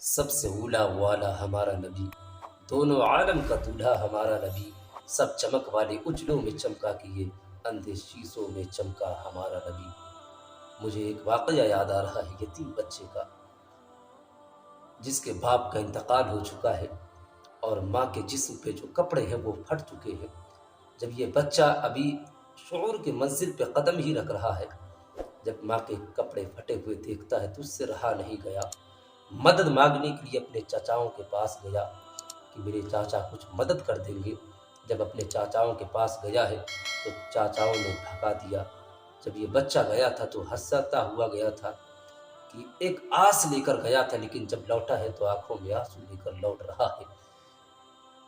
سب سے اولا والا ہمارا نبی، دونوں عالم کا دولہا ہمارا نبی، سب چمک والے اجلوں میں چمکا کیے، اندھے شیشوں میں چمکا ہمارا نبی۔ مجھے ایک واقعہ یاد آ رہا ہے یتیم بچے کا، جس کے باپ کا انتقال ہو چکا ہے اور ماں کے جسم پہ جو کپڑے ہیں وہ پھٹ چکے ہیں۔ جب یہ بچہ ابھی شعور کے منزل پہ قدم ہی رکھ رہا ہے، جب ماں کے کپڑے پھٹے ہوئے دیکھتا ہے تو اس سے رہا نہیں گیا، مدد مانگنے کے لیے اپنے چاچاؤں کے پاس گیا کہ میرے چاچا کچھ مدد کر دیں گے۔ جب اپنے چاچاؤں کے پاس گیا ہے تو چاچاؤں نے بھگا دیا۔ جب یہ بچہ گیا تھا تو ہنستا ہوا گیا تھا کہ ایک آس لے کر گیا تھا، لیکن جب لوٹا ہے تو آنکھوں میں آنسو لے کر لوٹ رہا ہے۔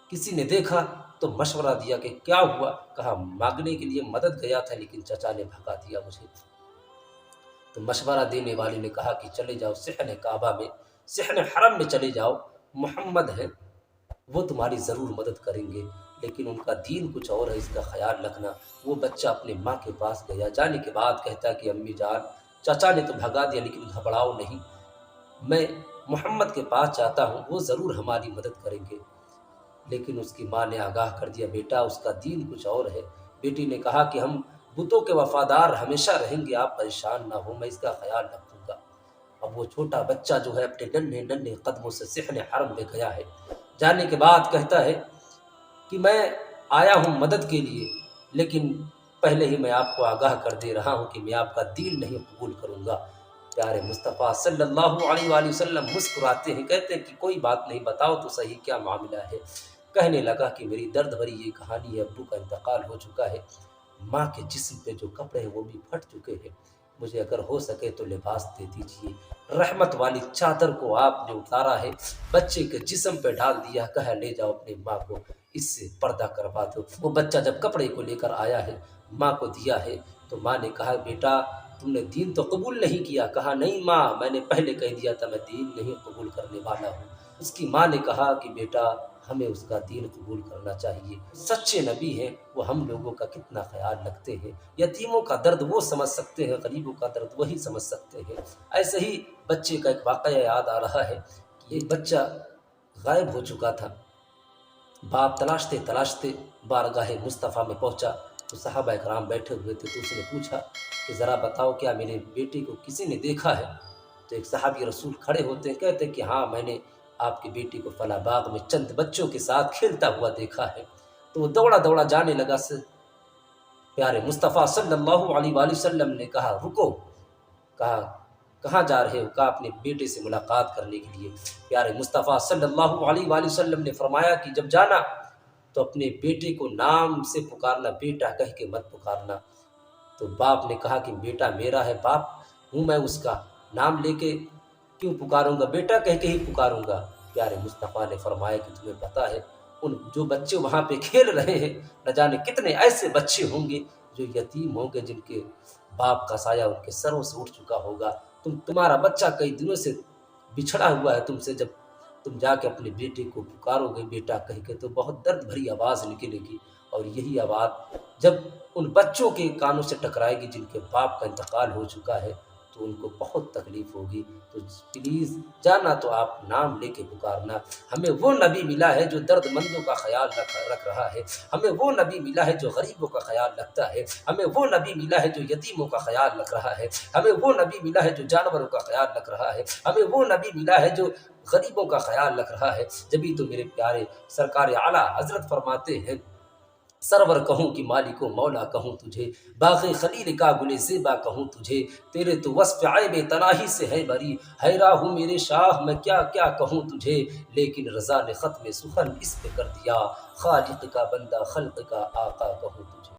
کسی نے دیکھا تو مشورہ دیا کہ کیا ہوا؟ کہا مانگنے کے لیے مدد گیا تھا لیکن چچا نے بھگا دیا مجھے۔ تو مشورہ دینے والے نے کہا کہ چلے جاؤ صحن کعبہ میں، صحن حرم میں چلے جاؤ، محمد ہے وہ تمہاری ضرور مدد کریں گے، لیکن ان کا دین کچھ اور ہے، اس کا خیال رکھنا۔ وہ بچہ اپنے ماں کے پاس گیا، جانے کے بعد کہتا کہ امی جان چچا نے تو بھگا دیا لیکن گھبراؤ نہیں، میں محمد کے پاس جاتا ہوں، وہ ضرور ہماری مدد کریں گے۔ لیکن اس کی ماں نے آگاہ کر دیا بیٹا اس کا دین کچھ اور ہے۔ بیٹی نے کہا کہ ہم بتوں کے وفادار ہمیشہ رہیں گے، آپ پریشان نہ ہو، میں اس کا خیال رکھوں گا۔ اب وہ چھوٹا بچہ جو ہے اپنے ننھے ننھے قدموں سے صحن حرم میں گیا ہے، جانے کے بعد کہتا ہے کہ میں آیا ہوں مدد کے لیے، لیکن پہلے ہی میں آپ کو آگاہ کر دے رہا ہوں کہ میں آپ کا دین نہیں قبول کروں گا۔ پیارے مصطفیٰ صلی اللہ علیہ وآلہ وسلم مسکراتے ہیں، کہتے ہیں کہ کوئی بات نہیں، بتاؤ تو صحیح کیا معاملہ ہے۔ کہنے لگا کہ میری درد بھری یہ کہانی ہے، ابو کا انتقال ہو چکا ہے، ماں کے جسم پہ جو کپڑے ہیں وہ بھی پھٹ چکے ہیں، مجھے اگر ہو سکے تو لباس دے دیجئے۔ رحمت والی چادر کو آپ نے اتارا ہے، بچے کے جسم پہ ڈال دیا، کہا لے جاؤ اپنی ماں کو اس سے پردہ کروا دو۔ وہ بچہ جب کپڑے کو لے کر آیا ہے، ماں کو دیا ہے، تو ماں نے کہا بیٹا تم نے دین تو قبول نہیں کیا؟ کہا نہیں ماں، میں نے پہلے کہہ دیا تھا میں دین نہیں قبول کرنے والا ہوں۔ اس کی ماں نے کہا کہ بیٹا ہمیں اس کا دین قبول کرنا چاہیے، سچے نبی ہیں، وہ ہم لوگوں کا کتنا خیال رکھتے ہیں، یتیموں کا درد وہ سمجھ سکتے ہیں، غریبوں کا درد وہی سمجھ سکتے ہیں۔ ایسے ہی بچے کا ایک واقعہ یاد آ رہا ہے کہ ایک بچہ غائب ہو چکا تھا، باپ تلاشتے تلاشتے بارگاہ مصطفیٰ میں پہنچا تو صحابہ اکرام بیٹھے ہوئے تھے، تو اس نے پوچھا کہ ذرا بتاؤ کیا میرے بیٹے کو کسی نے دیکھا ہے؟ تو ایک صحابی رسول کھڑے ہوتے ہیں، کہتے ہیں کہ ہاں میں نے آپ کے بیٹی کو فلاں باغ میں چند بچوں کے ساتھ کھیلتا ہوا دیکھا ہے۔ تو وہ دوڑا دوڑا جانے لگا، سے پیارے مصطفیٰ صلی اللہ علیہ وآلہ وسلم نے کہا رکو، کہا کہاں جا رہے ہو؟ کہا اپنے بیٹے سے ملاقات کرنے کے لیے۔ پیارے مصطفیٰ صلی اللہ علیہ وآلہ وسلم نے فرمایا کہ جب جانا تو اپنے بیٹے کو نام سے پکارنا، بیٹا کہہ کے مت پکارنا۔ تو باپ نے کہا کہ بیٹا میرا ہے، باپ ہوں میں، اس کا نام لے کے کیوں پکاروں گا، بیٹا کہہ کے ہی پکاروں گا۔ پیارے مصطفیٰ نے فرمایا کہ تمہیں پتہ ہے ان جو بچے وہاں پہ کھیل رہے ہیں، نہ جانے کتنے ایسے بچے ہوں گے جو یتیم ہوں گے، جن کے باپ کا سایہ ان کے سروں سے اٹھ چکا ہوگا۔ تمہارا بچہ کئی دنوں سے بچھڑا ہوا ہے تم سے، جب تم جا کے اپنے بیٹے کو پکارو گے بیٹا کہہ کے تو بہت درد بھری آواز نکلے گی، اور یہی آواز جب ان بچوں کے کانوں سے ٹکرائے گی جن کے باپ کا انتقال ہو چکا ہے تو ان کو بہت تکلیف ہوگی۔ تو پلیز جانا تو آپ نام لے کے پکارنا۔ ہمیں وہ نبی ملا ہے جو درد مندوں کا خیال رکھ رہا ہے، ہمیں وہ نبی ملا ہے جو غریبوں کا خیال رکھتا ہے، ہمیں وہ نبی ملا ہے جو یتیموں کا خیال رکھ رہا ہے، ہمیں وہ نبی ملا ہے جو جانوروں کا خیال رکھ رہا ہے، ہمیں وہ نبی ملا ہے جو غریبوں کا خیال رکھ رہا ہے۔ جبھی تو میرے پیارے سرکار اعلیٰ حضرت فرماتے ہیں سرور کہوں کہ مالک و مولا کہوں تجھے، باغ خلیل کا گل زیبا کہوں تجھے، تیرے تو وصف عیب تناہی سے ہے بری، حیران ہوں میرے شاہ میں کیا کیا کہوں تجھے، لیکن رضا نے ختم سخن اس پہ کر دیا، خالق کا بندہ خلق کا آقا کہوں تجھے۔